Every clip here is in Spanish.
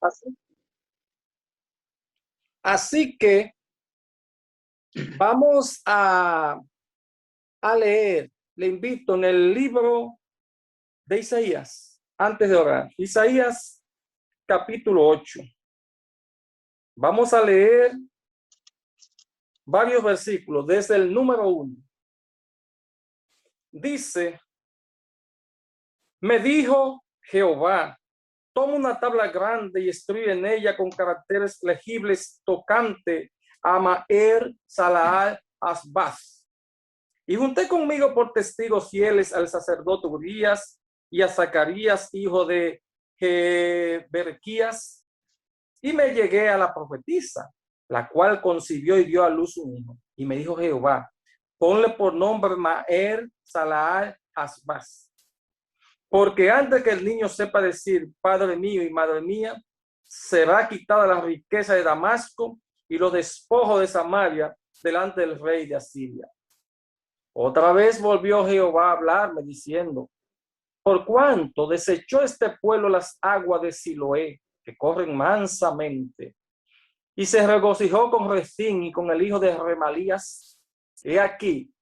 Así, así que vamos a leer, le invito en el libro de Isaías, antes de orar. Isaías capítulo 8. Vamos a leer varios versículos desde el número 1. Dice, me dijo Jehová, toma una tabla grande y escribe en ella con caracteres legibles tocante a Maher Salaal Asbaz. Y junté conmigo por testigos fieles al sacerdote Urías y a Zacarías, hijo de Berquías, y me llegué a la profetisa, la cual concibió y dio a luz un hijo. Y me dijo Jehová, ponle por nombre Maher Salaal Asbaz. Porque antes que el niño sepa decir, Padre mío y Madre mía, será quitada la riqueza de Damasco y los despojos de Samaria delante del rey de Asiria. Otra vez volvió Jehová a hablarme diciendo, por cuanto desechó este pueblo las aguas de Siloé, que corren mansamente, y se regocijó con Rezín y con el hijo de Remalías, he aquí,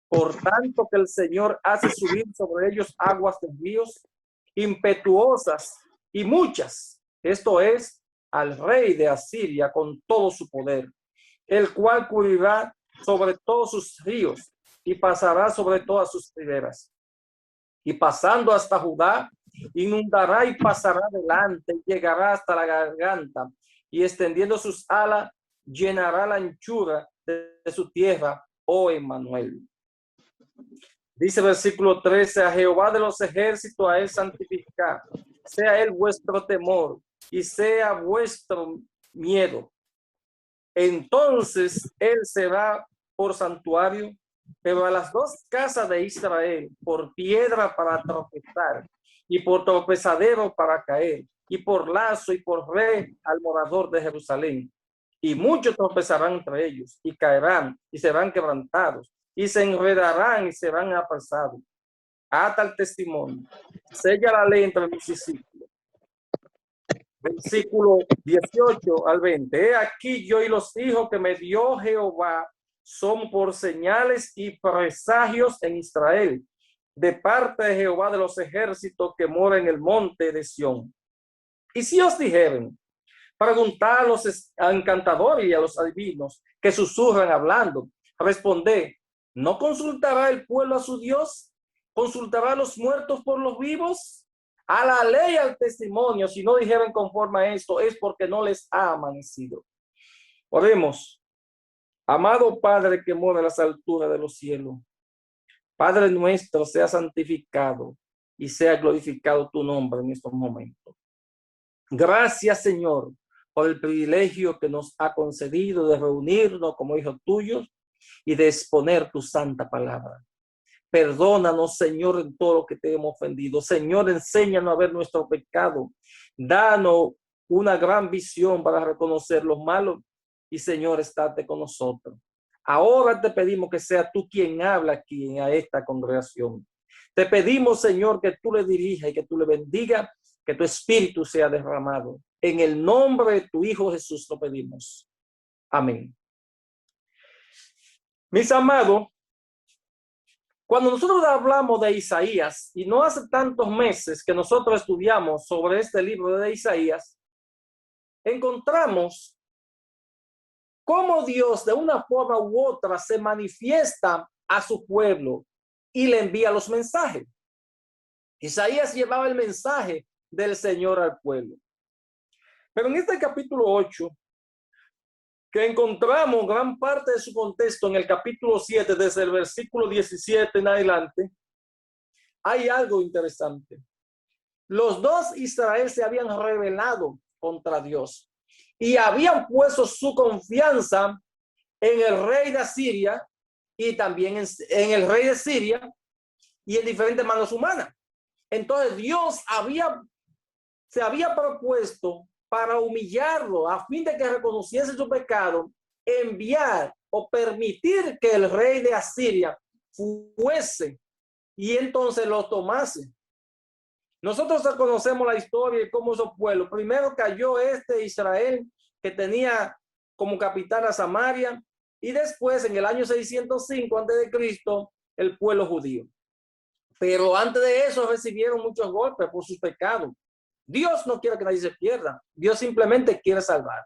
por tanto que el Señor hace subir sobre ellos aguas de ríos impetuosas y muchas, esto es, al rey de Asiria con todo su poder, el cual cubrirá sobre todos sus ríos y pasará sobre todas sus riberas. Y pasando hasta Judá, inundará y pasará delante, y llegará hasta la garganta, y extendiendo sus alas, llenará la anchura de su tierra, oh Emmanuel. Dice versículo 13, a Jehová de los ejércitos, a él santificar, sea él vuestro temor y sea vuestro miedo. Entonces él será por santuario, pero a las dos casas de Israel por piedra para tropezar y por tropezadero para caer y por lazo y por red al morador de Jerusalén. Y muchos tropezarán entre ellos y caerán y serán quebrantados y se enredarán y serán apresados. Ata el testimonio, sella la ley entre mis discípulos. Versículo 18 al 20. He aquí yo y los hijos que me dio Jehová son por señales y presagios en Israel, de parte de Jehová de los ejércitos que mora en el monte de Sión. Y si os dijeren, preguntad a los encantadores y a los adivinos que susurran hablando, responded, ¿no consultará el pueblo a su Dios? ¿Consultará a los muertos por los vivos? A la ley, al testimonio, si no dijeran conforme a esto, es porque no les ha amanecido. Oremos. Amado Padre que mora en las alturas de los cielos, Padre nuestro, sea santificado y sea glorificado tu nombre en estos momentos. Gracias, Señor, por el privilegio que nos ha concedido de reunirnos como hijos tuyos y de exponer tu santa palabra. Perdónanos, Señor, en todo lo que te hemos ofendido. Señor, enséñanos a ver nuestro pecado. Danos una gran visión para reconocer los malos y, Señor, estate con nosotros. Ahora te pedimos que sea tú quien habla aquí a esta congregación. Te pedimos, Señor, que tú le dirijas y que tú le bendigas, que tu espíritu sea derramado. En el nombre de tu Hijo Jesús lo pedimos. Amén. Mis amados, cuando nosotros hablamos de Isaías, y no hace tantos meses que nosotros estudiamos sobre este libro de Isaías, encontramos cómo Dios de una forma u otra se manifiesta a su pueblo y le envía los mensajes. Isaías llevaba el mensaje del Señor al pueblo. Pero en este capítulo 8, que encontramos gran parte de su contexto en el capítulo 7, desde el versículo 17 en adelante, hay algo interesante. Los dos Israel se habían rebelado contra Dios y habían puesto su confianza en el rey de Asiria y también en el rey de Siria y en diferentes manos humanas. Entonces Dios se había propuesto para humillarlo a fin de que reconociese su pecado, enviar o permitir que el rey de Asiria fuese y entonces lo tomase. Nosotros conocemos la historia de cómo esos pueblos. Primero cayó Israel, que tenía como capital a Samaria, y después, en el año 605 a.C., el pueblo judío. Pero antes de eso recibieron muchos golpes por sus pecados. Dios no quiere que nadie se pierda. Dios simplemente quiere salvar.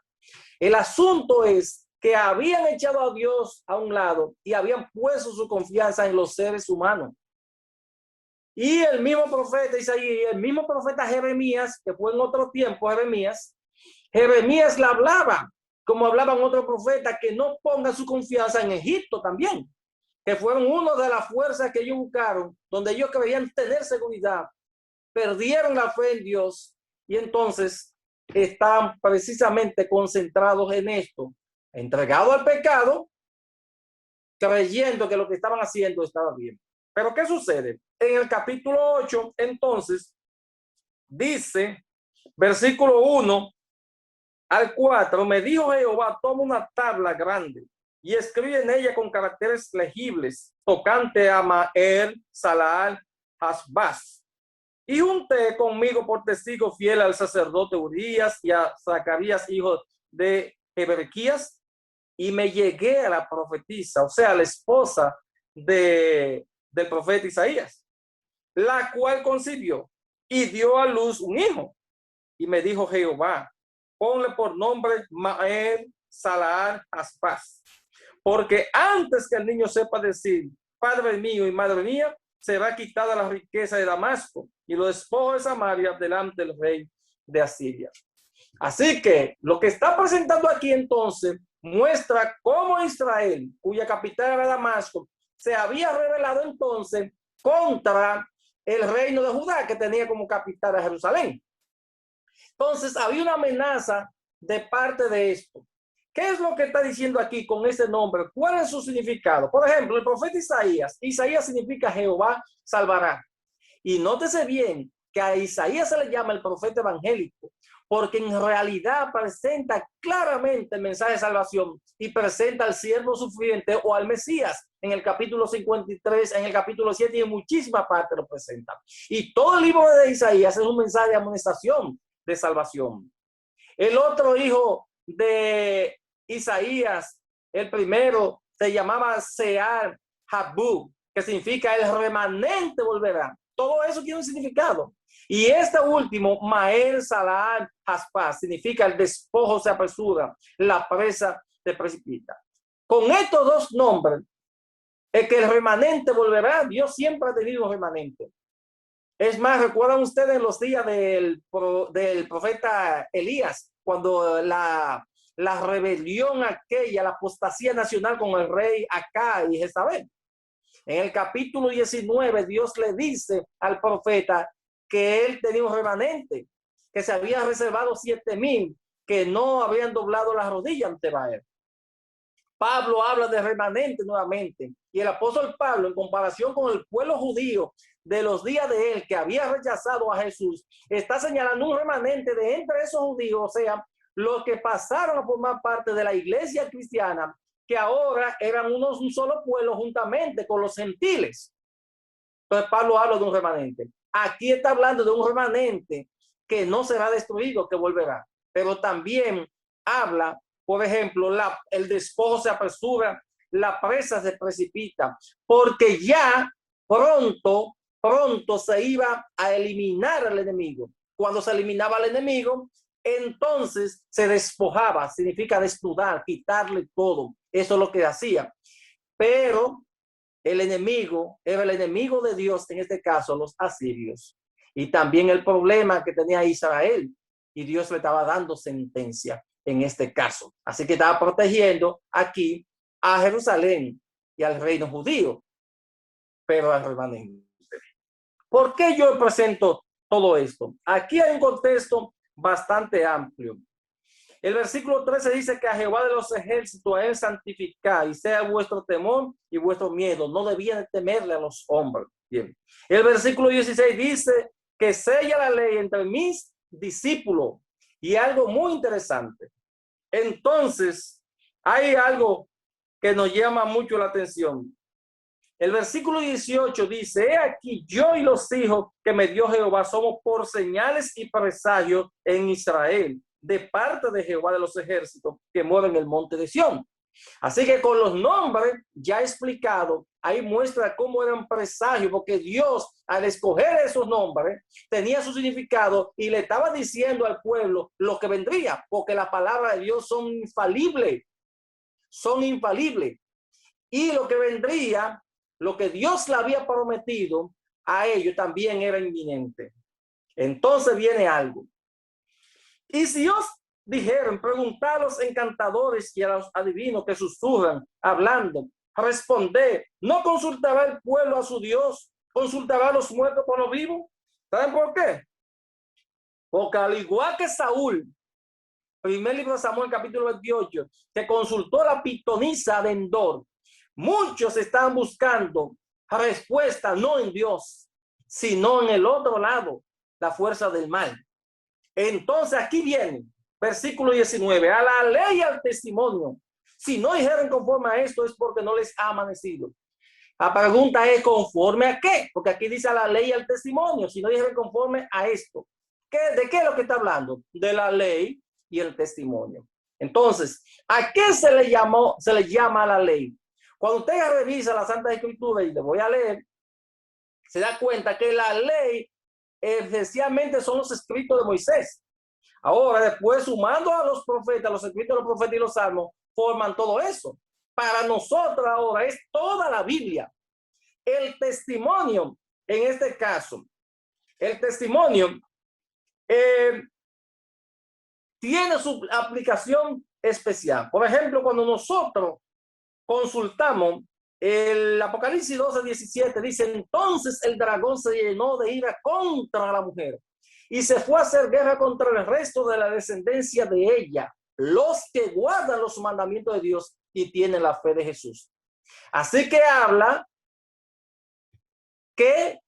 El asunto es que habían echado a Dios a un lado y habían puesto su confianza en los seres humanos. Y el mismo profeta Isaías, el mismo profeta Jeremías, que fue en otro tiempo Jeremías le hablaba, como hablaban otros profetas, que no pongan su confianza en Egipto también, que fueron una de las fuerzas que ellos buscaron, donde ellos creían tener seguridad, perdieron la fe en Dios y entonces están precisamente concentrados en esto, entregados al pecado, creyendo que lo que estaban haciendo estaba bien. Pero ¿qué sucede? En el capítulo 8, entonces, dice, versículo 1 al 4, me dijo Jehová, toma una tabla grande y escribe en ella con caracteres legibles, tocante a Maer, Salal, Hasbaz. Y junté conmigo por testigo fiel al sacerdote Urías y a Zacarías, hijo de Eberquías, y me llegué a la profetisa, o sea, la esposa del profeta Isaías, la cual concibió y dio a luz un hijo. Y me dijo Jehová, ponle por nombre Maer Salal Hasbaz, porque antes que el niño sepa decir, Padre mío y Madre mía, será quitada la riqueza de Damasco y los despojos de Samaria delante del rey de Asiria. Así que lo que está presentando aquí entonces muestra cómo Israel, cuya capital era Damasco, se había rebelado entonces contra el reino de Judá, que tenía como capital a Jerusalén. Entonces había una amenaza de parte de esto. ¿Qué es lo que está diciendo aquí con ese nombre? ¿Cuál es su significado? Por ejemplo, el profeta Isaías. Isaías significa Jehová salvará. Y nótese bien que a Isaías se le llama el profeta evangélico, porque en realidad presenta claramente el mensaje de salvación y presenta al siervo sufriente o al Mesías en el capítulo 53, en el capítulo 7 y en muchísimas partes lo presenta. Y todo el libro de Isaías es un mensaje de amonestación, de salvación. El otro hijo de Isaías, el primero, se llamaba Sear Habub, que significa el remanente volverá. Todo eso tiene un significado. Y este último, Maer Salal Hasbaz, significa el despojo se apresura, la presa se precipita. Con estos dos nombres, es que el remanente volverá. Dios siempre ha tenido un remanente. Es más, ¿recuerdan ustedes los días del profeta Elías, cuando la rebelión aquella, la apostasía nacional con el rey Acab y Jezabel? En el capítulo 19, Dios le dice al profeta que él tenía un remanente, que se había reservado 7,000 que no habían doblado las rodillas ante Baal. Pablo habla de remanente nuevamente, y el apóstol Pablo, en comparación con el pueblo judío de los días de él que había rechazado a Jesús, está señalando un remanente de entre esos judíos, o sea, los que pasaron a formar parte de la iglesia cristiana, que ahora eran un solo pueblo juntamente con los gentiles. Entonces Pablo habla de un remanente. Aquí está hablando de un remanente que no será destruido, que volverá. Pero también habla, por ejemplo, el despojo se apresura, la presa se precipita, porque ya pronto se iba a eliminar al enemigo. Cuando se eliminaba al enemigo, entonces se despojaba, significa desnudar, quitarle todo. Eso es lo que hacía. Pero el enemigo era el enemigo de Dios, en este caso los asirios. Y también el problema que tenía Israel, y Dios le estaba dando sentencia en este caso. Así que estaba protegiendo aquí a Jerusalén y al reino judío, pero al remanente. ¿Por qué yo presento todo esto? Aquí hay un contexto bastante amplio. El versículo 13 dice que a Jehová de los ejércitos a él santificar y sea vuestro temor y vuestro miedo. No debían temerle a los hombres. Bien. El versículo 16 dice que sella la ley entre mis discípulos. Y algo muy interesante. Entonces, hay algo que nos llama mucho la atención. El versículo 18 dice: he aquí yo y los hijos que me dio Jehová somos por señales y presagios en Israel, de parte de Jehová de los ejércitos que mora en el monte de Sión. Así que con los nombres ya explicado, ahí muestra cómo eran presagios, porque Dios al escoger esos nombres tenía su significado y le estaba diciendo al pueblo lo que vendría, porque las palabras de Dios son infalibles, y lo que vendría, lo que Dios le había prometido a ellos también era inminente. Entonces viene algo. Y si os dijeron, preguntad a los encantadores y a los adivinos que susurran, hablando, responded, ¿no consultará el pueblo a su Dios? ¿Consultará a los muertos por los vivos? ¿Saben por qué? Porque al igual que Saúl, primer libro de Samuel, capítulo 28, que consultó a la pitonisa de Endor, muchos están buscando respuesta no en Dios, sino en el otro lado, la fuerza del mal. Entonces aquí viene, versículo 19, a la ley y al testimonio. Si no dijeron conforme a esto es porque no les ha amanecido. La pregunta es, ¿conforme a qué? Porque aquí dice a la ley y al testimonio. Si no dijeron conforme a esto, ¿de qué es lo que está hablando? De la ley y el testimonio. Entonces, ¿a qué se le llama a la ley? Cuando usted revisa la Santa Escritura, y le voy a leer, se da cuenta que la ley esencialmente son los escritos de Moisés. Ahora, después, sumando a los profetas, los escritos de los profetas y los salmos, forman todo eso. Para nosotros ahora es toda la Biblia. El testimonio, en este caso, el testimonio tiene su aplicación especial. Por ejemplo, cuando nosotros consultamos el Apocalipsis 12:17, dice: entonces el dragón se llenó de ira contra la mujer y se fue a hacer guerra contra el resto de la descendencia de ella, los que guardan los mandamientos de Dios y tienen la fe de Jesús. Así que habla que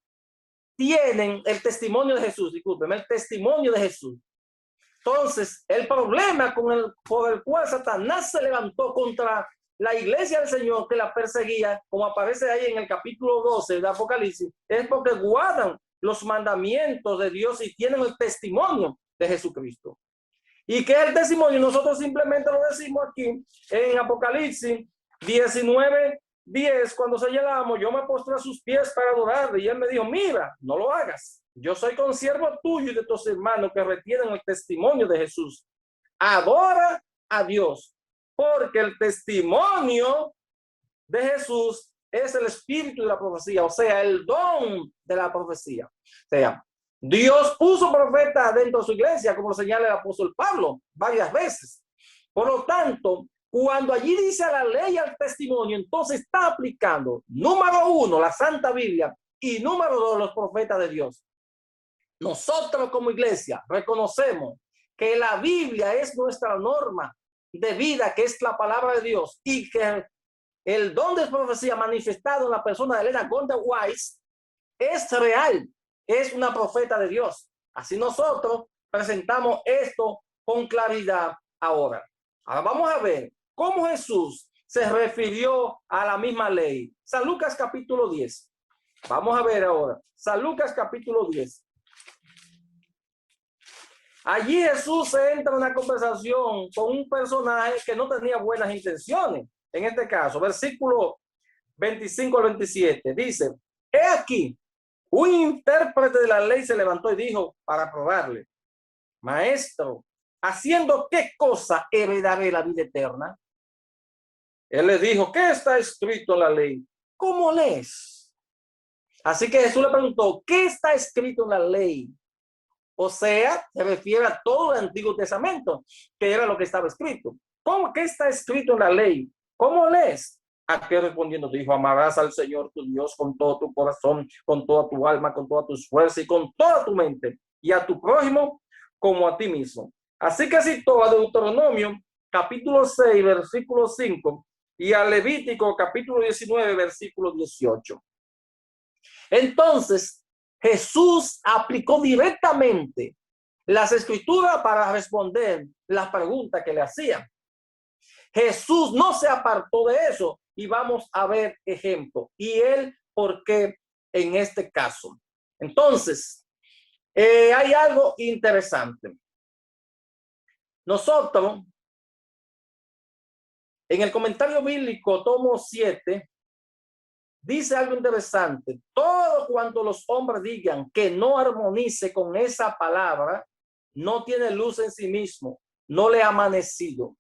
tienen el testimonio de Jesús, discúlpeme, el testimonio de Jesús. Entonces, el problema por el cual Satanás se levantó contra la iglesia del Señor, que la perseguía, como aparece ahí en el capítulo 12 de Apocalipsis, es porque guardan los mandamientos de Dios y tienen el testimonio de Jesucristo. ¿Y qué es el testimonio? Nosotros simplemente lo decimos aquí en Apocalipsis 19:10, cuando señalamos: yo me postré a sus pies para adorarle, y él me dijo: mira, no lo hagas. Yo soy consiervo tuyo y de tus hermanos que retienen el testimonio de Jesús. Adora a Dios, porque el testimonio de Jesús es el espíritu de la profecía, o sea, el don de la profecía. O sea, Dios puso profeta dentro de su iglesia, como lo señala el apóstol Pablo varias veces. Por lo tanto, cuando allí dice a la ley y al testimonio, entonces está aplicando, número 1, la Santa Biblia, y número 2, los profetas de Dios. Nosotros como iglesia reconocemos que la Biblia es nuestra norma de vida, que es la palabra de Dios, y que el don de profecía manifestado en la persona de Elena Gonda Wise es real, es una profeta de Dios. Así nosotros presentamos esto con claridad ahora. Ahora vamos a ver cómo Jesús se refirió a la misma ley. San Lucas capítulo 10. Vamos a ver ahora. San Lucas capítulo 10. Allí Jesús entra en una conversación con un personaje que no tenía buenas intenciones. En este caso, versículo 25 al 27, dice: he aquí, un intérprete de la ley se levantó y dijo para probarle: maestro, ¿haciendo qué cosa heredaré la vida eterna? Él le dijo: ¿qué está escrito en la ley? ¿Cómo lees? Así que Jesús le preguntó: ¿qué está escrito en la ley? O sea, se refiere a todo el Antiguo Testamento, que era lo que estaba escrito. ¿Cómo que está escrito en la ley? ¿Cómo lees? Aquel respondiendo dijo: amarás al Señor tu Dios con todo tu corazón, con toda tu alma, con todas tus fuerzas y con toda tu mente, y a tu prójimo como a ti mismo. Así que citó a Deuteronomio capítulo 6, versículo 5, y a Levítico capítulo 19, versículo 18. Entonces, Jesús aplicó directamente las escrituras para responder las preguntas que le hacían. Jesús no se apartó de eso, y vamos a ver ejemplo y el por qué en este caso. Entonces, hay algo interesante. Nosotros, en el comentario bíblico, tomo 7, dice algo interesante. Todo cuanto los hombres digan que no armonice con esa palabra, no tiene luz en sí mismo, no le ha amanecido.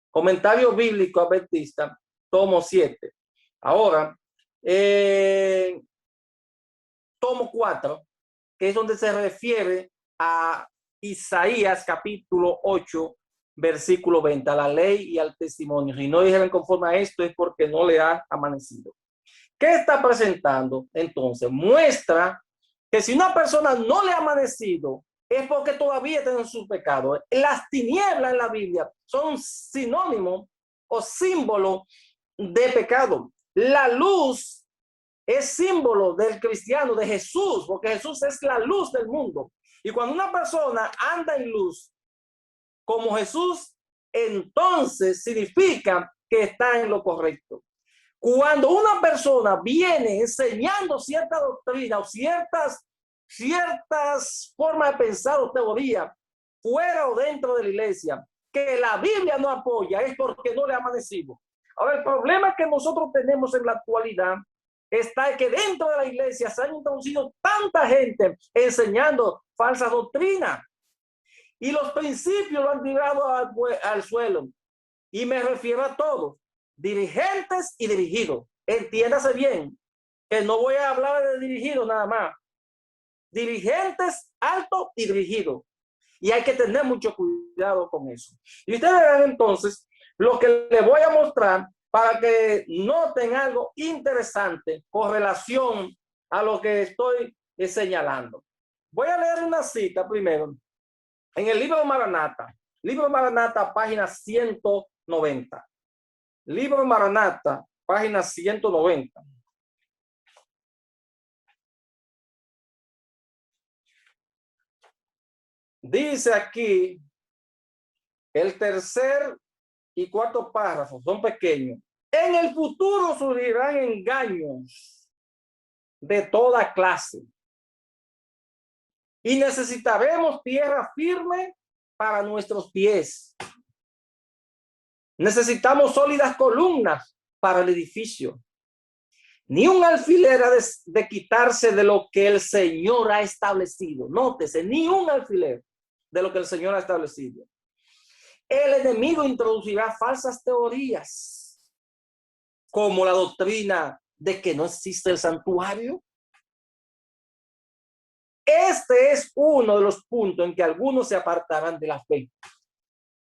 Comentario bíblico adventista, tomo 7. Ahora, tomo 4, que es donde se refiere a Isaías capítulo 8, versículo 20, a la ley y al testimonio. Si no dijeron conforme a esto es porque no le ha amanecido. ¿Qué está presentando? Entonces, muestra que si una persona no le ha amanecido, es porque todavía está en su pecado. Las tinieblas en la Biblia son sinónimo o símbolo de pecado. La luz es símbolo del cristiano, de Jesús, porque Jesús es la luz del mundo. Y cuando una persona anda en luz, como Jesús, entonces significa que está en lo correcto. Cuando una persona viene enseñando cierta doctrina o ciertas formas de pensar o teoría fuera o dentro de la iglesia que la Biblia no apoya, es porque no le ha amanecido. Ahora, el problema que nosotros tenemos en la actualidad está que dentro de la iglesia se han introducido tanta gente enseñando falsas doctrinas y los principios lo han tirado al suelo. Y me refiero a todos, dirigentes y dirigidos. Entiéndase bien, que no voy a hablar de dirigidos nada más. Dirigentes, altos y dirigidos. Y hay que tener mucho cuidado con eso. Y ustedes verán entonces lo que les voy a mostrar para que noten algo interesante con relación a lo que estoy señalando. Voy a leer una cita primero en el libro de Maranata. Libro de Maranata, página 190. Libro de Maranata, página 190. Dice aquí, el tercer y cuarto párrafo son pequeños. En el futuro surgirán engaños de toda clase y necesitaremos tierra firme para nuestros pies. Necesitamos sólidas columnas para el edificio. Ni un alfiler ha de quitarse de lo que el Señor ha establecido. Nótese, ni un alfiler de lo que el Señor ha establecido. El enemigo introducirá falsas teorías, como la doctrina de que no existe el santuario. Este es uno de los puntos en que algunos se apartarán de la fe.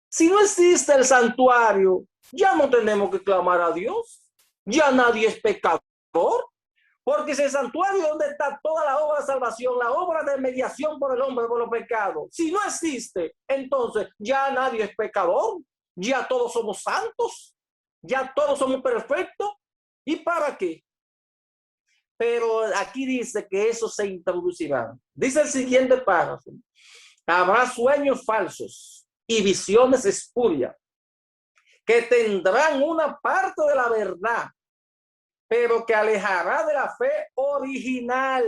Si no existe el santuario, ya no tenemos que clamar a Dios. Ya nadie es pecador. Porque si el santuario donde está toda la obra de salvación, la obra de mediación por el hombre por los pecados, si no existe, entonces ya nadie es pecador, ya todos somos santos, ya todos somos perfectos. ¿Y para qué? Pero aquí dice que eso se introducirá. Dice el siguiente párrafo: habrá sueños falsos y visiones espurias que tendrán una parte de la verdad, pero que alejará de la fe original.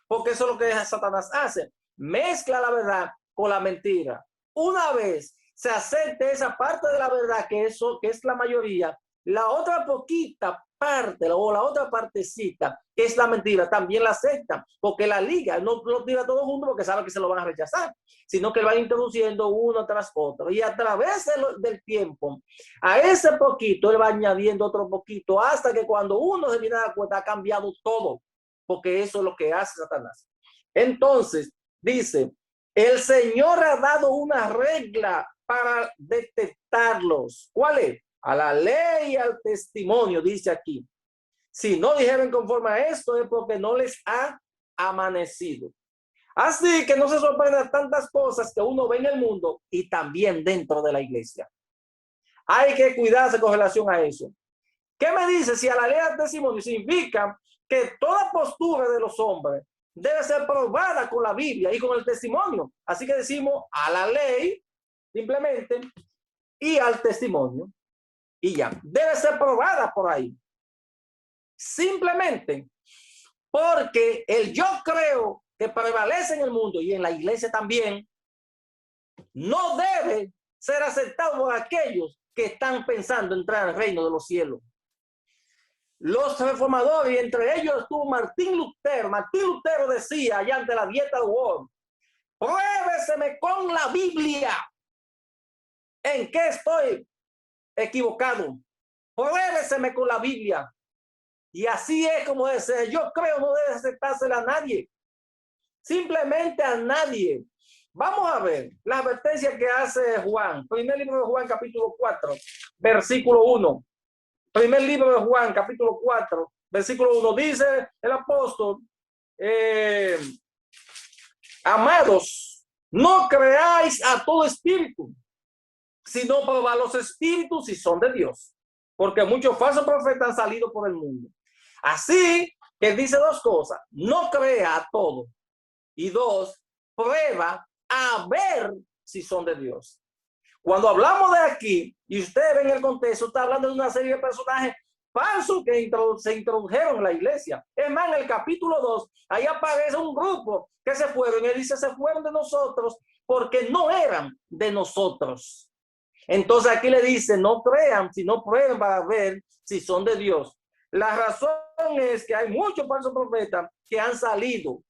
Porque eso es lo que Satanás hace. Mezcla la verdad con la mentira. Una vez se acepte esa parte de la verdad, que es la mayoría, la otra poquita parte o la otra partecita, que es la mentira, también la aceptan, porque la liga no lo tira todo junto porque sabe que se lo van a rechazar, sino que lo van introduciendo uno tras otro. Y a través del tiempo, a ese poquito, él va añadiendo otro poquito, hasta que cuando uno se viene a dar cuenta, ha cambiado todo, porque eso es lo que hace Satanás. Entonces, dice, el Señor ha dado una regla para detectarlos. ¿Cuál es? A la ley y al testimonio, dice aquí. Si no dijeron conforme a esto, es porque no les ha amanecido. Así que no se sorprendan tantas cosas que uno ve en el mundo y también dentro de la iglesia. Hay que cuidarse con relación a eso. ¿Qué me dice? Si a la ley y al testimonio significa que toda postura de los hombres debe ser probada con la Biblia y con el testimonio. Así que decimos a la ley, simplemente, y al testimonio. y ya. Debe ser probada por ahí. Simplemente porque el yo creo que prevalece en el mundo y en la iglesia también, no debe ser aceptado por aquellos que están pensando entrar al reino de los cielos. Los reformadores, y entre ellos estuvo Martín Lutero. Martín Lutero decía allá ante la dieta de Worms: pruébeseme con la Biblia en qué estoy equivocado. Pruébeseme con la Biblia. Y así es como debe ser. Yo creo no debe aceptársela a nadie. Simplemente a nadie. Vamos a ver la advertencia que hace Juan. Primer libro de Juan, capítulo 4, versículo 1. Primer libro de Juan, capítulo 4, versículo 1. Dice el apóstol: amados, no creáis a todo espíritu, sino probad los espíritus si son de Dios, porque muchos falsos profetas han salido por el mundo. Así que dice dos cosas: no crea a todo, y dos, prueba a ver si son de Dios. Cuando hablamos de aquí, y ustedes ven el contexto, está hablando de una serie de personajes falsos que se introdujeron en la iglesia. Es más, en el capítulo 2, ahí aparece un grupo que se fueron, y él dice: se fueron de nosotros porque no eran de nosotros. Entonces aquí le dice: no crean, sino prueben para ver si son de Dios. La razón es que hay muchos falsos profetas que han salido.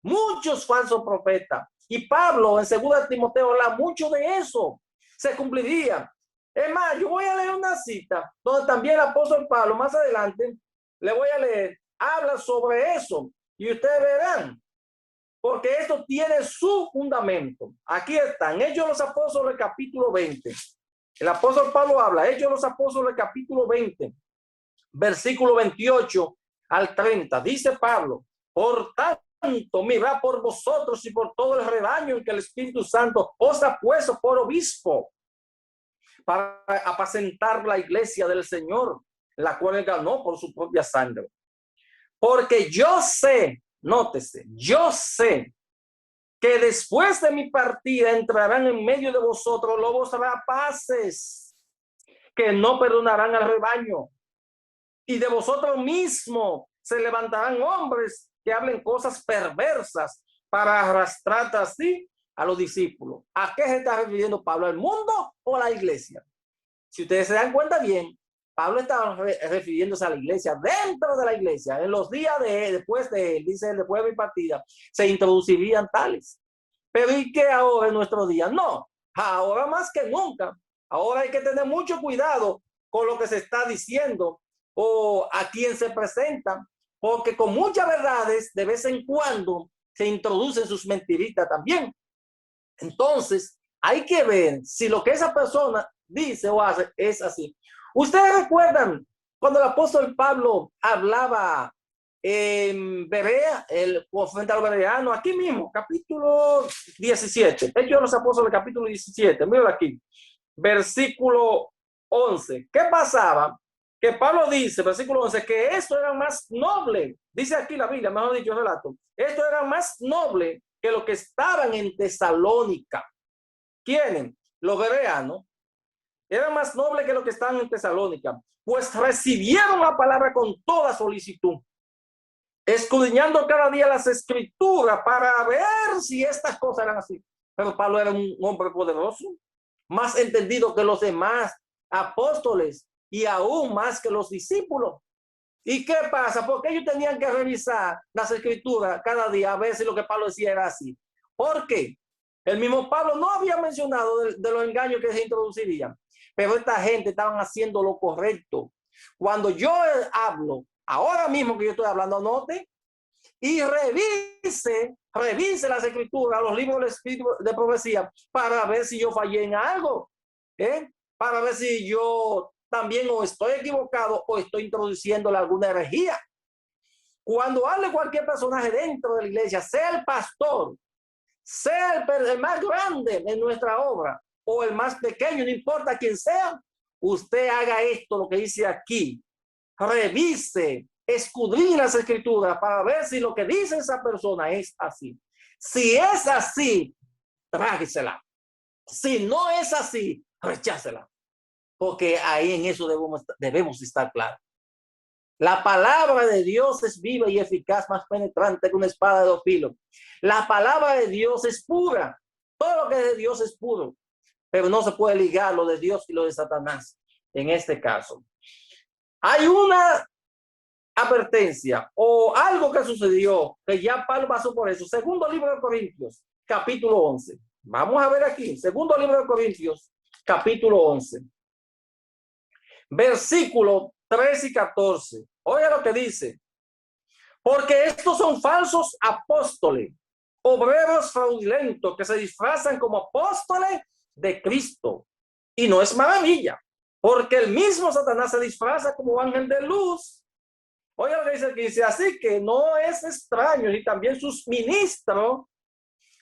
Muchos falsos profetas. Y Pablo en 2 Timoteo habla mucho de eso. Se cumpliría. Es más, yo voy a leer una cita donde también el apóstol Pablo, más adelante, le voy a leer, habla sobre eso. Y ustedes verán, porque esto tiene su fundamento. Aquí están, Hechos de los Apóstoles, capítulo 20. El apóstol Pablo habla, Hechos de los Apóstoles, capítulo 20, versículo 28 al 30. Dice Pablo: por tanto, mirad por vosotros y por todo el rebaño en que el Espíritu Santo os ha puesto por obispo, para apacentar la iglesia del Señor, la cual ganó por su propia sangre. Porque yo sé, nótese, yo sé que después de mi partida entrarán en medio de vosotros lobos rapaces, que no perdonarán al rebaño, y de vosotros mismos se levantarán hombres que hablen cosas perversas para arrastrar así a los discípulos. ¿A qué se está refiriendo Pablo? ¿Al mundo o a la iglesia? Si ustedes se dan cuenta bien, Pablo estaba refiriéndose a la iglesia, dentro de la iglesia. En los días después de él, dice él, después de mi partida, se introducirían tales. Pero ¿y qué ahora en nuestro día? No, ahora más que nunca. Ahora hay que tener mucho cuidado con lo que se está diciendo o a quién se presenta, porque con muchas verdades de vez en cuando se introducen sus mentiritas también. Entonces, hay que ver si lo que esa persona dice o hace es así. Ustedes recuerdan cuando el apóstol Pablo hablaba en Berea, frente al bereano, aquí mismo, capítulo 17, Hechos de los Apóstoles, capítulo 17, míralo aquí, versículo 11. ¿Qué pasaba? Que Pablo dice, versículo 11, que esto era más noble, dice aquí la Biblia, mejor dicho el relato, esto era más noble que los que estaban en Tesalónica. ¿Quiénes? Los bereanos. Era más noble que los que estaban en Tesalónica, pues recibieron la palabra con toda solicitud, escudriñando cada día las escrituras para ver si estas cosas eran así. Pero Pablo era un hombre poderoso, más entendido que los demás apóstoles y aún más que los discípulos. ¿Y qué pasa? Porque ellos tenían que revisar las escrituras cada día a ver si lo que Pablo decía era así. ¿Por qué? El mismo Pablo no había mencionado de los engaños que se introducirían, pero esta gente estaban haciendo lo correcto. Cuando yo hablo, ahora mismo que yo estoy hablando, anote y revise las escrituras, los libros del Espíritu de profecía, para ver si yo fallé en algo, para ver si yo también o estoy equivocado o estoy introduciéndole alguna herejía. Cuando hable cualquier personaje dentro de la iglesia, sea el pastor, sea el más grande en nuestra obra o el más pequeño, no importa quién sea, usted haga esto, lo que dice aquí, revise, escudriñe las escrituras para ver si lo que dice esa persona es así. Si es así, tráguesela. Si no es así, rechácela. porque ahí en eso debemos estar claros. La palabra de Dios es viva y eficaz, más penetrante que una espada de dos filos. La palabra de Dios es pura. Todo lo que es de Dios es puro, pero no se puede ligar lo de Dios y lo de Satanás en este caso. Hay una advertencia o algo que sucedió que ya Pablo pasó por eso. Segundo libro de Corintios, capítulo 11. Vamos a ver aquí. Segundo libro de Corintios, capítulo 11. Versículo 13 y 14. Oiga lo que dice. Porque estos son falsos apóstoles, obreros fraudulentos que se disfrazan como apóstoles de Cristo. Y no es maravilla, porque el mismo Satanás se disfraza como ángel de luz. Oiga lo que dice aquí. Dice, así que no es extraño y también sus ministros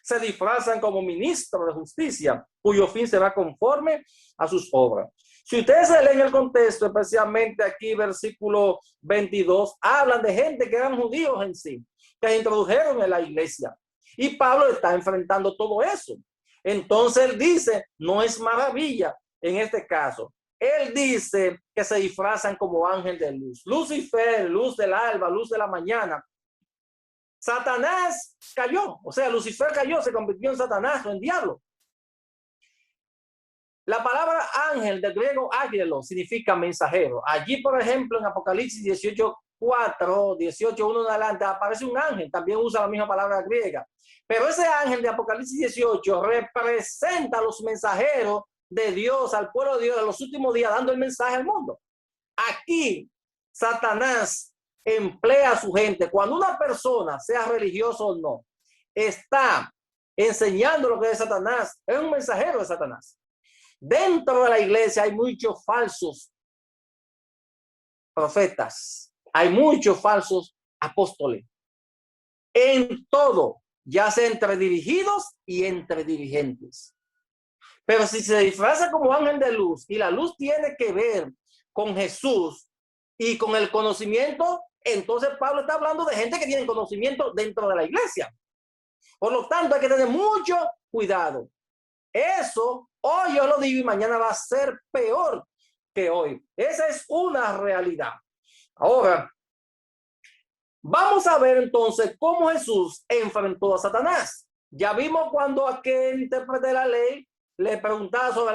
se disfrazan como ministros de justicia, cuyo fin será conforme a sus obras. Si ustedes se leen el contexto, especialmente aquí, versículo 22, hablan de gente que eran judíos en sí, que se introdujeron en la iglesia. Y Pablo está enfrentando todo eso. Entonces él dice, no es maravilla en este caso. Él dice que se disfrazan como ángel de luz. Lucifer, luz del alba, luz de la mañana. Satanás cayó, o sea, Lucifer cayó, se convirtió en Satanás o en diablo. La palabra ángel del griego ángelo significa mensajero. Allí, por ejemplo, en Apocalipsis 18:4, 18:1 en adelante, aparece un ángel, también usa la misma palabra griega. Pero ese ángel de Apocalipsis 18 representa a los mensajeros de Dios, al pueblo de Dios, en los últimos días, dando el mensaje al mundo. Aquí, Satanás emplea a su gente. Cuando una persona, sea religioso o no, está enseñando lo que es Satanás, es un mensajero de Satanás. Dentro de la iglesia hay muchos falsos profetas, hay muchos falsos apóstoles. En todo, ya sea entre dirigidos y entre dirigentes. Pero si se disfraza como ángel de luz y la luz tiene que ver con Jesús y con el conocimiento, entonces Pablo está hablando de gente que tiene conocimiento dentro de la iglesia. Por lo tanto, hay que tener mucho cuidado. Eso, hoy yo lo digo y mañana va a ser peor que hoy. Esa es una realidad. Ahora, vamos a ver entonces cómo Jesús enfrentó a Satanás. Ya vimos cuando aquel intérprete de la ley le preguntaba sobre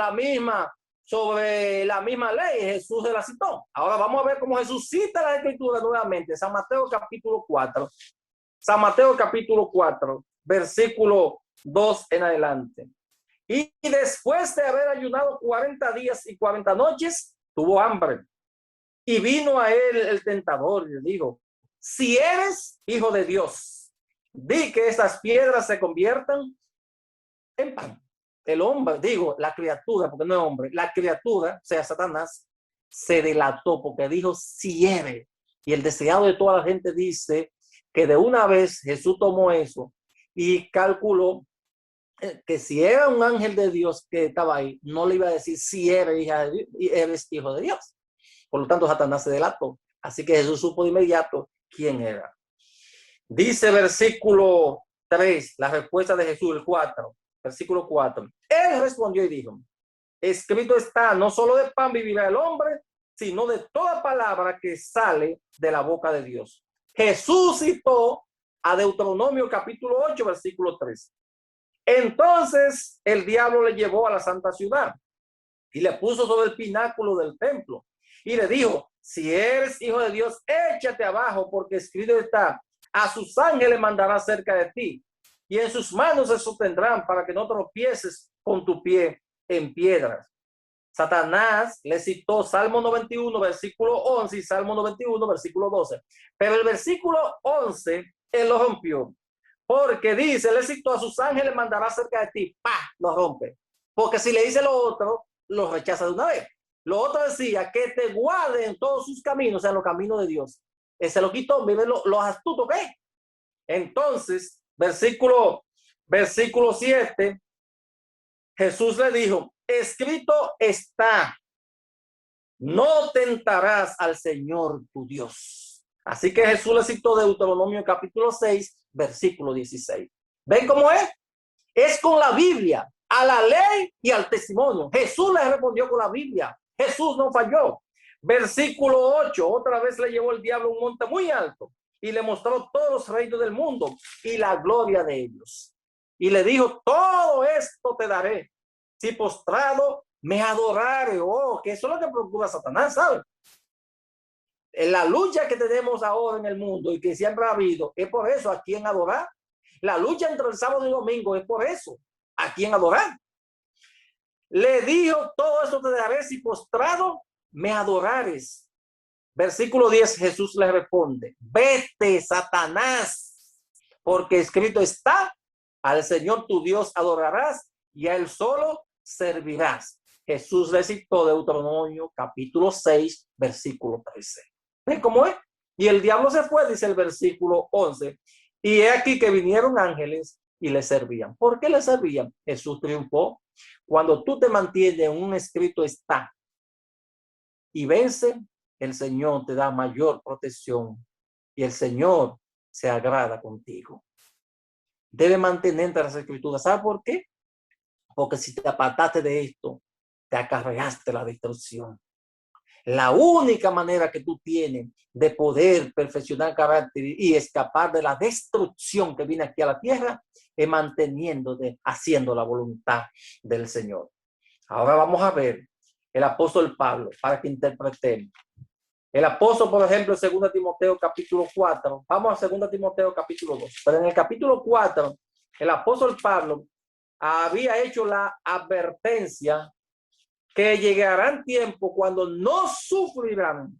la misma ley, Jesús se la citó. Ahora vamos a ver cómo Jesús cita la escritura nuevamente. San Mateo capítulo 4. San Mateo capítulo 4, versículo 2 en adelante. Y después de haber ayunado 40 días y 40 noches, tuvo hambre. Y vino a él el tentador y le dijo, si eres hijo de Dios, di que estas piedras se conviertan en pan. El hombre, digo, la criatura, porque no es hombre, la criatura, o sea, Satanás, se delató porque dijo, si eres. Y el deseado de toda la gente dice que de una vez Jesús tomó eso y calculó que si era un ángel de Dios que estaba ahí, no le iba a decir si eres hija de Dios, eres hijo de Dios. Por lo tanto, Satanás se delató. Así que Jesús supo de inmediato quién era. Dice versículo 3, la respuesta de Jesús, el 4, versículo 4. Él respondió y dijo, escrito está, no solo de pan vivirá el hombre, sino de toda palabra que sale de la boca de Dios. Jesús citó a Deuteronomio capítulo 8, versículo 3. Entonces el diablo le llevó a la santa ciudad y le puso sobre el pináculo del templo y le dijo, si eres hijo de Dios, échate abajo, porque escrito está, a sus ángeles mandará cerca de ti y en sus manos se sostendrán para que no tropieces con tu pie en piedras. Satanás le citó Salmo 91, versículo 11 y Salmo 91, versículo 12. Pero el versículo 11, él lo rompió. Porque dice, le citó a sus ángeles mandará cerca de ti. ¡Pah! Lo rompe. Porque si le dice lo otro, lo rechaza de una vez. Lo otro decía que te guarde en todos sus caminos, o sea, en los caminos de Dios. Se lo quitó, miren los astutos que es. Entonces, versículo 7, Jesús le dijo, escrito está, no tentarás al Señor tu Dios. Así que Jesús le citó Deuteronomio capítulo 6, versículo 16. ¿Ven cómo es? Es con la Biblia, a la ley y al testimonio. Jesús le respondió con la Biblia Jesús no falló. Versículo 8, otra vez le llevó el diablo a un monte muy alto y le mostró todos los reinos del mundo y la gloria de ellos. Y le dijo, todo esto te daré si postrado me adorare. Oh, que eso es lo que procura Satanás, ¿sabes? En la lucha que tenemos ahora en el mundo y que siempre ha habido, es por eso, ¿a quién adorar? La lucha entre el sábado y el domingo es por eso, ¿a quién adorar? Le dijo, todo esto te daré si postrado me adorares. Versículo 10, Jesús le responde, vete, Satanás, porque escrito está, al Señor tu Dios adorarás y a Él solo servirás. Jesús le citó Deuteronomio capítulo 6, versículo 13. ¿Ven cómo es? Y el diablo se fue, dice el versículo 11. Y he aquí que vinieron ángeles y le servían. ¿Por qué le servían? Jesús triunfó. Cuando tú te mantienes en un escrito está y vence, el Señor te da mayor protección y el Señor se agrada contigo. Debe mantenerte las escrituras. ¿Sabes por qué? Porque si te apartaste de esto, te acarreaste la destrucción. La única manera que tú tienes de poder perfeccionar carácter y escapar de la destrucción que viene aquí a la tierra es manteniéndote, haciendo la voluntad del Señor. Ahora vamos a ver el apóstol Pablo para que interpretemos. El apóstol, por ejemplo, en 2 Timoteo capítulo 4, vamos a 2 Timoteo capítulo 2, pero en el capítulo 4, el apóstol Pablo había hecho la advertencia que llegarán tiempos cuando no sufrirán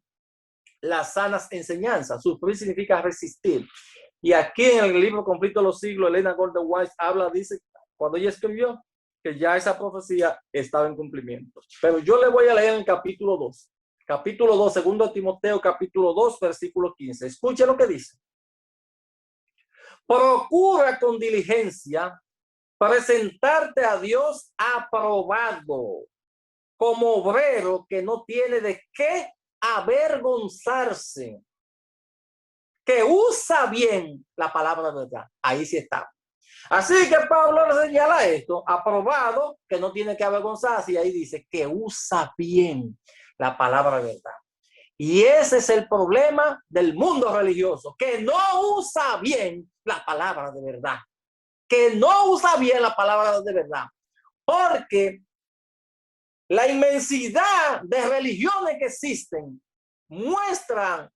las sanas enseñanzas. Sufrir significa resistir. Y aquí en el libro Conflicto de los Siglos, Elena Gordon White habla, dice, cuando ella escribió, que ya esa profecía estaba en cumplimiento. Pero yo le voy a leer en capítulo 2. Capítulo 2, 2 Timoteo, capítulo 2, versículo 15. Escuche lo que dice. Procura con diligencia presentarte a Dios aprobado, como obrero que no tiene de qué avergonzarse, que usa bien la palabra de verdad. Ahí sí está. Así que Pablo le señala esto, aprobado, que no tiene que avergonzarse, y ahí dice que usa bien la palabra de verdad. Y ese es el problema del mundo religioso, que no usa bien la palabra de verdad, que no usa bien la palabra de verdad, porque la inmensidad de religiones que existen muestran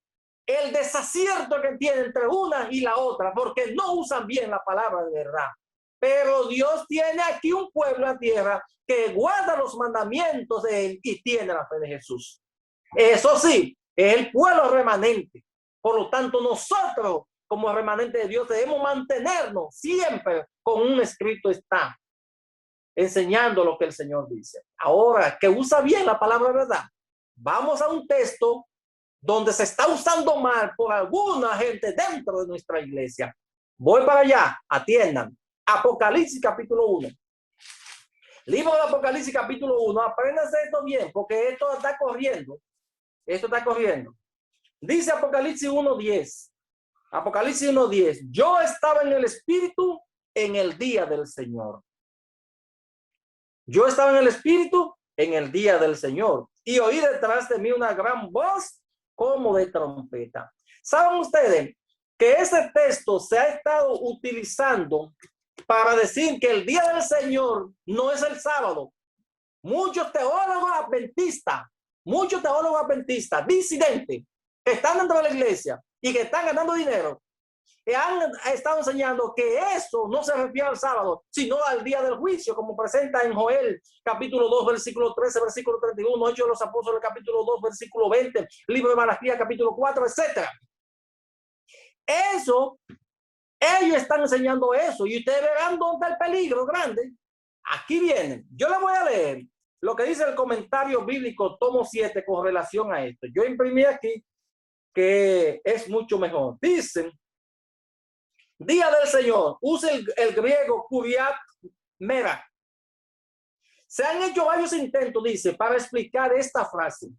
el desacierto que tiene entre una y la otra, porque no usan bien la palabra de verdad. Pero Dios tiene aquí un pueblo en la tierra que guarda los mandamientos de Él y tiene la fe de Jesús. Eso sí, es el pueblo remanente. Por lo tanto, nosotros como remanente de Dios debemos mantenernos siempre con un escrito está, enseñando lo que el Señor dice. Ahora, que usa bien la palabra de verdad, vamos a un texto donde se está usando mal por alguna gente dentro de nuestra iglesia. Voy para allá, atiendan. Apocalipsis capítulo 1. Libro de Apocalipsis capítulo 1. Apréndanse esto bien, porque esto está corriendo. Esto está corriendo. Dice Apocalipsis 1:10. Apocalipsis 1:10. Yo estaba en el Espíritu en el día del Señor. Yo estaba en el Espíritu en el día del Señor y oí detrás de mí una gran voz como de trompeta. ¿Saben ustedes que ese texto se ha estado utilizando para decir que el día del Señor no es el sábado? Muchos teólogos adventistas, disidentes, que están dentro de la iglesia y que están ganando dinero, han estado enseñando que eso no se refiere al sábado, sino al día del juicio, como presenta en Joel, capítulo 2, versículo 13, versículo 31, Hechos de los Apóstoles, capítulo 2, versículo 20, libro de Malaquías, capítulo 4, etc. Eso, ellos están enseñando eso, y ustedes verán dónde está el peligro grande. Aquí viene, yo les voy a leer lo que dice el comentario bíblico, tomo 7, con relación a esto. Yo imprimí aquí, que es mucho mejor. Dicen, día del Señor, usa el griego kuriat mera. Se han hecho varios intentos, dice, para explicar esta frase,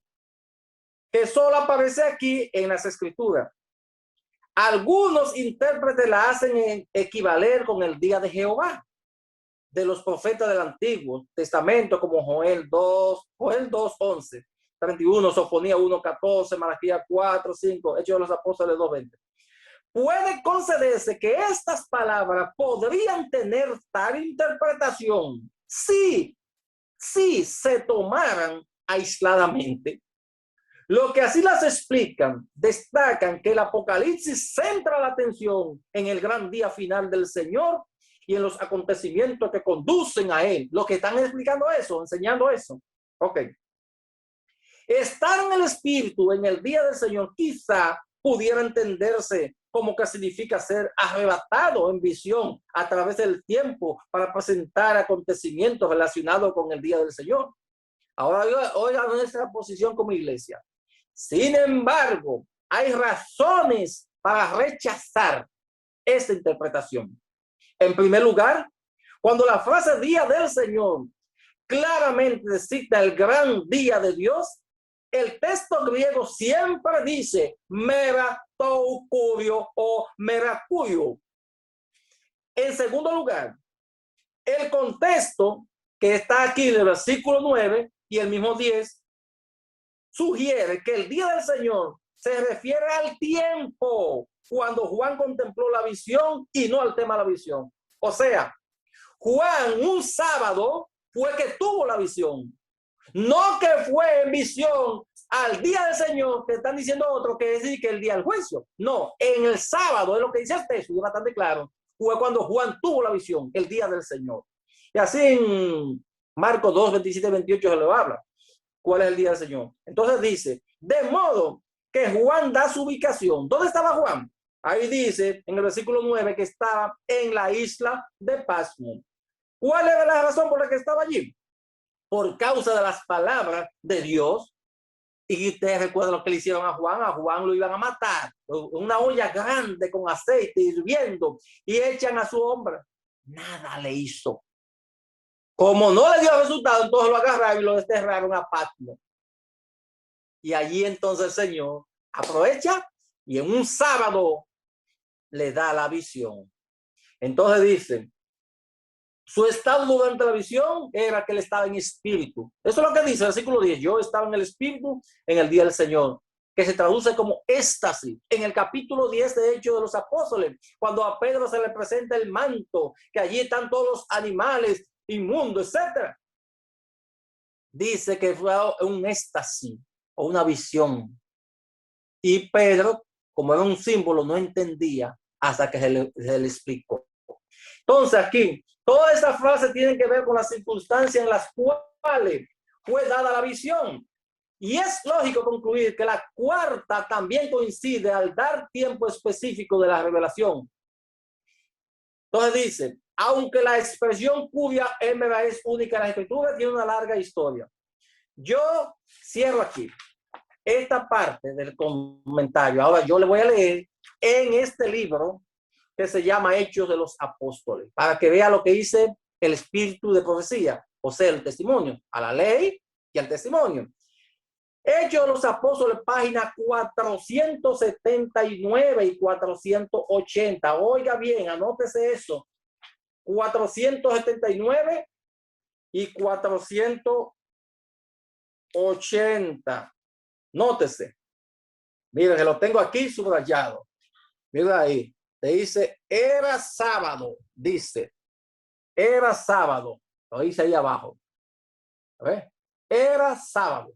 que solo aparece aquí en las escrituras. Algunos intérpretes la hacen equivaler con el día de Jehová, de los profetas del Antiguo Testamento, como Joel 2:11. 31, Sofonía 1, 14, Malaquías 4, 5, Hechos de los Apóstoles 2, 20. Puede concederse que estas palabras podrían tener tal interpretación si se tomaran aisladamente. Lo que así las explican, destacan que el Apocalipsis centra la atención en el gran día final del Señor y en los acontecimientos que conducen a él. Lo que están explicando eso, enseñando eso. Ok. Estar en el Espíritu en el día del Señor quizá pudiera entenderse como que significa ser arrebatado en visión a través del tiempo para presentar acontecimientos relacionados con el día del Señor. Ahora, oigan nuestra posición como iglesia. Sin embargo, hay razones para rechazar esta interpretación. En primer lugar, cuando la frase día del Señor claramente cita el gran día de Dios, el texto griego siempre dice meratoukurio o meracurio. En segundo lugar, el contexto que está aquí en el versículo 9 y el mismo 10 sugiere que el día del Señor se refiere al tiempo cuando Juan contempló la visión y no al tema de la visión. O sea, Juan un sábado fue que tuvo la visión, no que fue en visión al día del Señor, que están diciendo otros que es que el día del juicio. No, en el sábado es lo que dice el texto y es bastante claro, fue cuando Juan tuvo la visión, el día del Señor. Y así en Marcos 2, 27, 28 se lo habla. ¿Cuál es el día del Señor? Entonces dice, de modo que Juan da su ubicación. ¿Dónde estaba Juan? Ahí dice en el versículo 9 que estaba en la isla de Pasmo. ¿Cuál era la razón por la que estaba allí? Por causa de las palabras de Dios. Y ustedes recuerdan lo que le hicieron a Juan lo iban a matar, una olla grande con aceite hirviendo y echan a su hombre. Nada le hizo. Como no le dio resultado, entonces lo agarraron y lo desterraron a Patmos. Y allí entonces el Señor aprovecha y en un sábado le da la visión. Entonces dice, su estado durante la visión era que él estaba en espíritu. Eso es lo que dice el versículo 10. Yo estaba en el espíritu en el día del Señor, que se traduce como éxtasis. En el capítulo 10 de Hechos de los Apóstoles, cuando a Pedro se le presenta el manto, que allí están todos los animales inmundos, etc. Dice que fue un éxtasis o una visión. Y Pedro, como era un símbolo, no entendía hasta que se le explicó. Entonces aquí, todas esas frases tienen que ver con las circunstancias en las cuales fue dada la visión. Y es lógico concluir que la cuarta también coincide al dar tiempo específico de la revelación. Entonces dice, aunque la expresión cuya hembra es única en la escritura, tiene una larga historia. Yo cierro aquí esta parte del comentario. Ahora yo le voy a leer en este libro que se llama Hechos de los Apóstoles, para que vea lo que dice el espíritu de profecía, o sea, el testimonio, a la ley y al testimonio. Hechos de los Apóstoles, páginas 479 y 480. Oiga bien, anótese eso. 479 y 480. Nótese. Miren, que lo tengo aquí subrayado. Mira ahí. Te dice, era sábado. Dice, era sábado. Lo dice ahí abajo. A ver. Era sábado.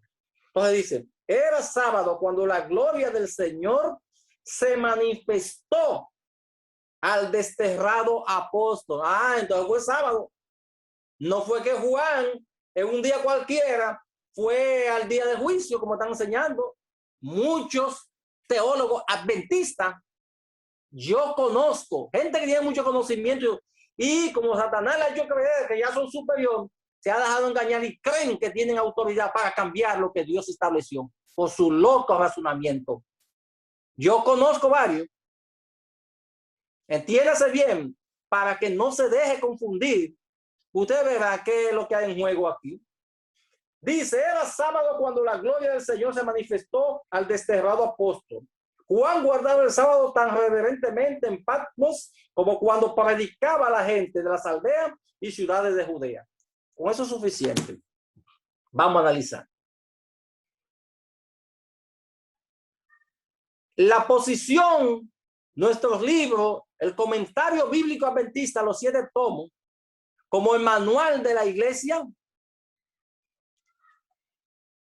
Entonces dice, era sábado cuando la gloria del Señor se manifestó al desterrado apóstol. Entonces fue sábado. No fue que Juan en un día cualquiera fue al día del juicio, como están enseñando muchos teólogos adventistas. Yo conozco gente que tiene mucho conocimiento y como Satanás le ha hecho creer que ya son superior, se ha dejado engañar y creen que tienen autoridad para cambiar lo que Dios estableció por su loco razonamiento. Yo conozco varios. Entiéndase bien, para que no se deje confundir. Usted verá qué es lo que hay en juego aquí. Dice, era sábado cuando la gloria del Señor se manifestó al desterrado apóstol. Juan guardaba el sábado tan reverentemente en Patmos como cuando predicaba a la gente de las aldeas y ciudades de Judea. Con eso es suficiente. Vamos a analizar. la posición, nuestros libros, el comentario bíblico adventista, los 7 tomos, como el manual de la iglesia,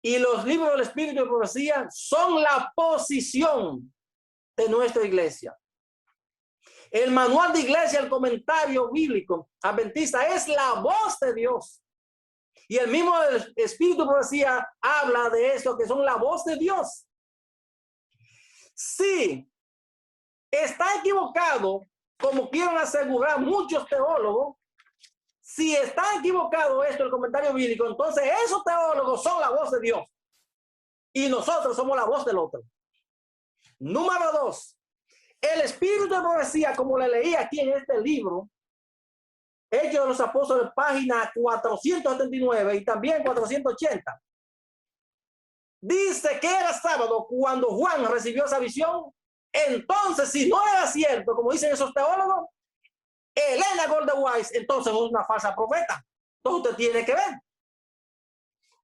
y los libros del Espíritu de Profecía son la posición de nuestra iglesia. El manual de iglesia, el comentario bíblico adventista es la voz de Dios. Y el mismo Espíritu de Profecía habla de esto, que son la voz de Dios. Sí, está equivocado, como quieren asegurar muchos teólogos. Si está equivocado esto, el comentario bíblico, entonces esos teólogos son la voz de Dios y nosotros somos la voz del otro. Número 2, el Espíritu de Profecía, como le leí aquí en este libro, Hechos de los Apóstoles, página 479 y también 480, dice que era sábado cuando Juan recibió esa visión. Entonces, si no era cierto, como dicen esos teólogos, Elena Goldeweiss, entonces es una falsa profeta. Entonces usted tiene que ver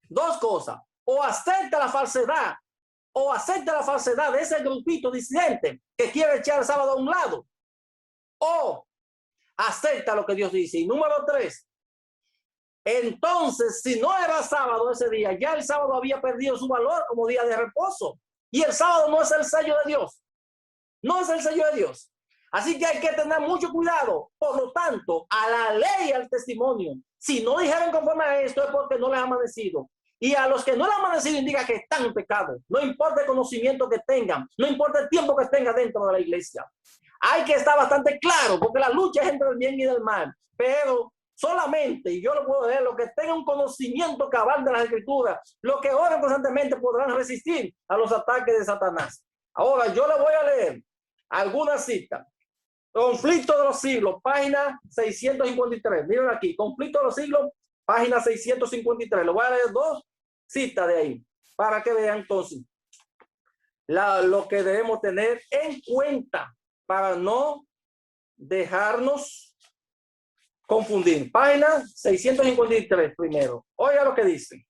2 cosas: o acepta la falsedad, de ese grupito disidente que quiere echar el sábado a un lado, o acepta lo que Dios dice. Y número 3, entonces, si no era sábado ese día, ya el sábado había perdido su valor como día de reposo. Y el sábado no es el sello de Dios. No es el sello de Dios. Así que hay que tener mucho cuidado. Por lo tanto, a la ley y al testimonio, si no dijeron conforme a esto, es porque no les ha amanecido. Y a los que no les ha amanecido, indica que están en pecado. No importa el conocimiento que tengan, no importa el tiempo que tengan dentro de la iglesia. Hay que estar bastante claro, porque la lucha es entre el bien y el mal. Pero solamente, y yo lo puedo leer, los que tengan un conocimiento cabal de las Escrituras, los que oran constantemente, podrán resistir a los ataques de Satanás. Ahora, yo le voy a leer algunas citas. Conflicto de los siglos, página 653. Miren aquí, Conflicto de los siglos, página 653. Le voy a leer 2 citas de ahí para que vean entonces lo que debemos tener en cuenta para no dejarnos confundir. Página 653 primero. Oiga lo que dice.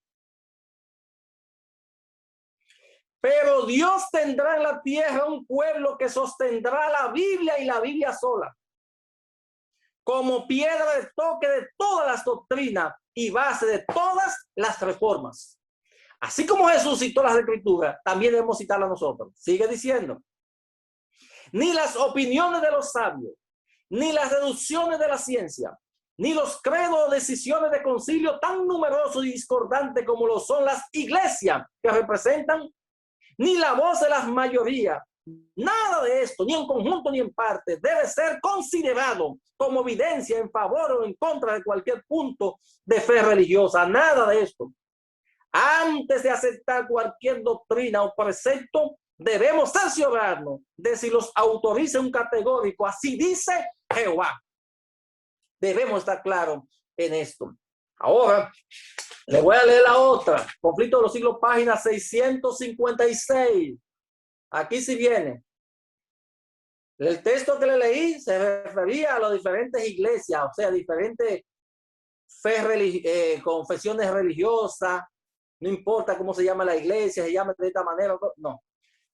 Pero Dios tendrá en la tierra un pueblo que sostendrá la Biblia y la Biblia sola, como piedra de toque de todas las doctrinas y base de todas las reformas. Así como Jesús citó las Escrituras, también debemos citarlas nosotros. Sigue diciendo: ni las opiniones de los sabios, ni las deducciones de la ciencia, ni los credos o decisiones de concilio tan numerosos y discordantes como lo son las iglesias que representan, ni la voz de las mayorías, nada de esto, ni en conjunto ni en parte, debe ser considerado como evidencia en favor o en contra de cualquier punto de fe religiosa. Nada de esto. Antes de aceptar cualquier doctrina o precepto, debemos cerciorarnos de si los autoriza un categórico. Así dice Jehová. Debemos estar claros en esto. Ahora, le voy a leer la otra. Conflicto de los siglos, página 656. Aquí sí viene. El texto que le leí se refería a las diferentes iglesias, o sea, diferentes confesiones religiosas. No importa cómo se llama la iglesia, se llama de esta manera. No,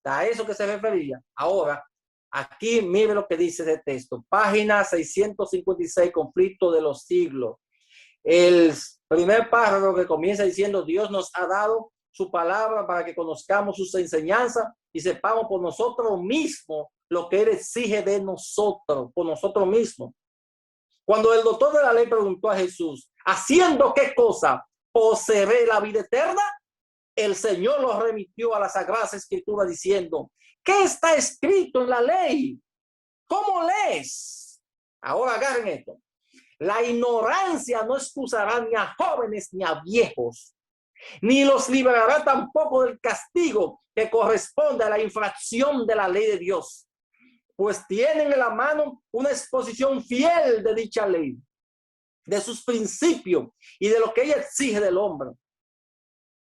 a eso que se refería. Ahora, aquí mire lo que dice ese texto. Página 656, Conflicto de los siglos. El primer párrafo que comienza diciendo: Dios nos ha dado su palabra para que conozcamos sus enseñanzas y sepamos por nosotros mismos lo que Él exige de nosotros, por nosotros mismos. Cuando el doctor de la ley preguntó a Jesús: ¿haciendo qué cosa poseeré la vida eterna?, el Señor lo remitió a las Sagradas Escrituras diciendo: ¿qué está escrito en la ley? ¿Cómo lees? Ahora agarren esto. La ignorancia no excusará ni a jóvenes ni a viejos, ni los librará tampoco del castigo que corresponde a la infracción de la ley de Dios, pues tienen en la mano una exposición fiel de dicha ley, de sus principios y de lo que ella exige del hombre.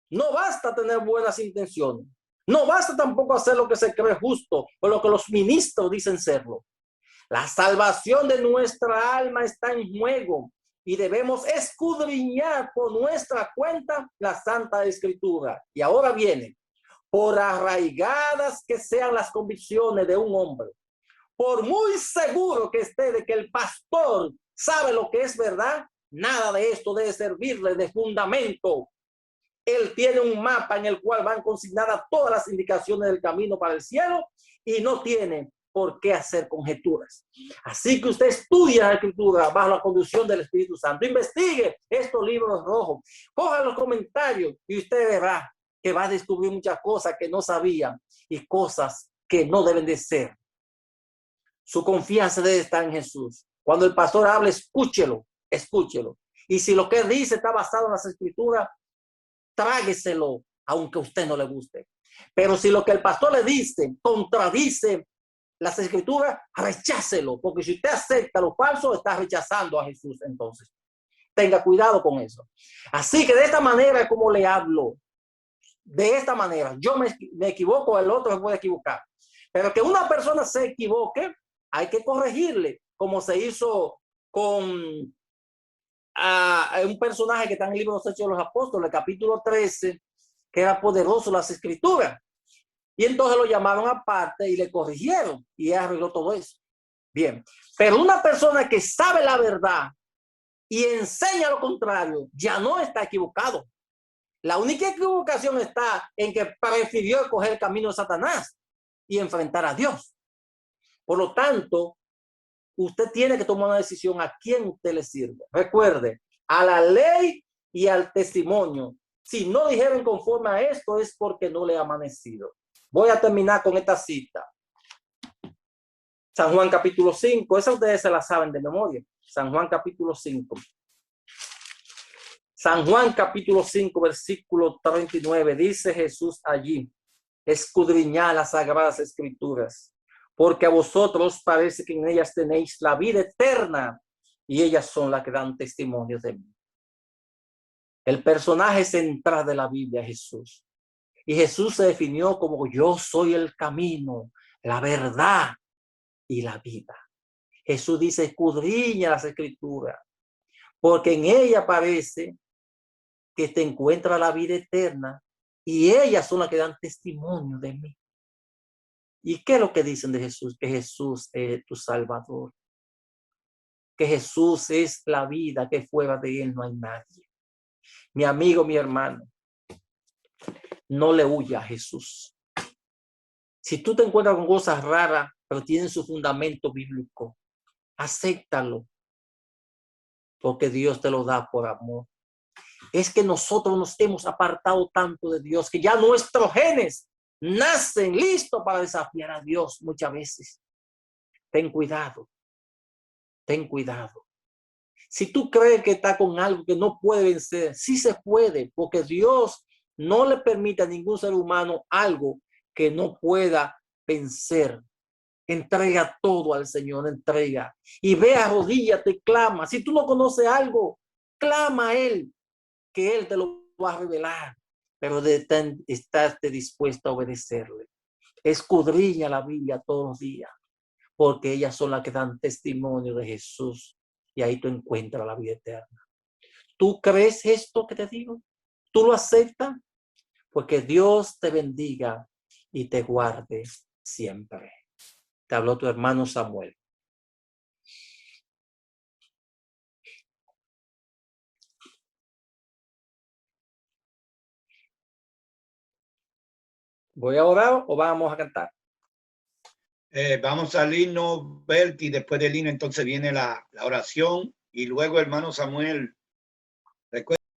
No basta tener buenas intenciones, no basta tampoco hacer lo que se cree justo o lo que los ministros dicen serlo. La salvación de nuestra alma está en juego y debemos escudriñar por nuestra cuenta la Santa Escritura. Y ahora viene: por arraigadas que sean las convicciones de un hombre, por muy seguro que esté de que el pastor sabe lo que es verdad, nada de esto debe servirle de fundamento. Él tiene un mapa en el cual van consignadas todas las indicaciones del camino para el cielo y no tiene por qué hacer conjeturas. Así que usted estudia la escritura bajo la conducción del Espíritu Santo. Investigue estos libros rojos. Coja los comentarios y usted verá que va a descubrir muchas cosas que no sabía y cosas que no deben de ser. Su confianza debe estar en Jesús. Cuando el pastor hable, escúchelo, escúchelo. Y si lo que él dice está basado en las escrituras, trágueselo, aunque a usted no le guste. Pero si lo que el pastor le dice contradice las escrituras, rechácelo, porque si usted acepta lo falso, está rechazando a Jesús. Entonces, tenga cuidado con eso. Así que de esta manera es como le hablo. De esta manera, yo me equivoco, el otro se puede equivocar. Pero que una persona se equivoque, hay que corregirle, como se hizo con un personaje que está en el libro de los Hechos de los Apóstoles, capítulo 13, que era poderoso las escrituras. Y entonces lo llamaron aparte y le corrigieron y arregló todo eso. Bien, pero una persona que sabe la verdad y enseña lo contrario, ya no está equivocado. La única equivocación está en que prefirió coger el camino de Satanás y enfrentar a Dios. Por lo tanto, usted tiene que tomar una decisión a quién usted le sirve. Recuerde, a la ley y al testimonio. Si no dijeron conforme a esto es porque no le ha amanecido. Voy a terminar con esta cita. San Juan capítulo 5. Esa ustedes se la saben de memoria. San Juan capítulo 5. San Juan capítulo 5, versículo 39. Dice Jesús allí: escudriñad las sagradas escrituras, porque a vosotros parece que en ellas tenéis la vida eterna, y ellas son las que dan testimonio de mí. El personaje central de la Biblia es Jesús. Y Jesús se definió como: yo soy el camino, la verdad y la vida. Jesús dice: escudriña las escrituras, porque en ella parece que te encuentra la vida eterna, y ellas son las que dan testimonio de mí. ¿Y qué es lo que dicen de Jesús? Que Jesús es tu Salvador. Que Jesús es la vida, que fuera de él no hay nadie. Mi amigo, mi hermano, no le huya a Jesús. Si tú te encuentras con cosas raras, pero tienen su fundamento bíblico, acéptalo, porque Dios te lo da por amor. Es que nosotros nos hemos apartado tanto de Dios que ya nuestros genes nacen listos para desafiar a Dios muchas veces. Ten cuidado, ten cuidado. Si tú crees que está con algo que no puede vencer, sí se puede, porque Dios no le permite a ningún ser humano algo que no pueda vencer. Entrega todo al Señor, entrega. Y ve, arrodíllate y clama. Si tú no conoces algo, clama a Él, que Él te lo va a revelar. Pero estás dispuesto a obedecerle. Escudriña la Biblia todos los días, porque ellas son las que dan testimonio de Jesús. Y ahí tú encuentras la vida eterna. ¿Tú crees esto que te digo? ¿Tú lo aceptas? Porque Dios te bendiga y te guarde siempre. Te habló tu hermano Samuel. ¿Voy a orar o vamos a cantar? Vamos al himno, Berti, después del himno entonces viene la oración y luego hermano Samuel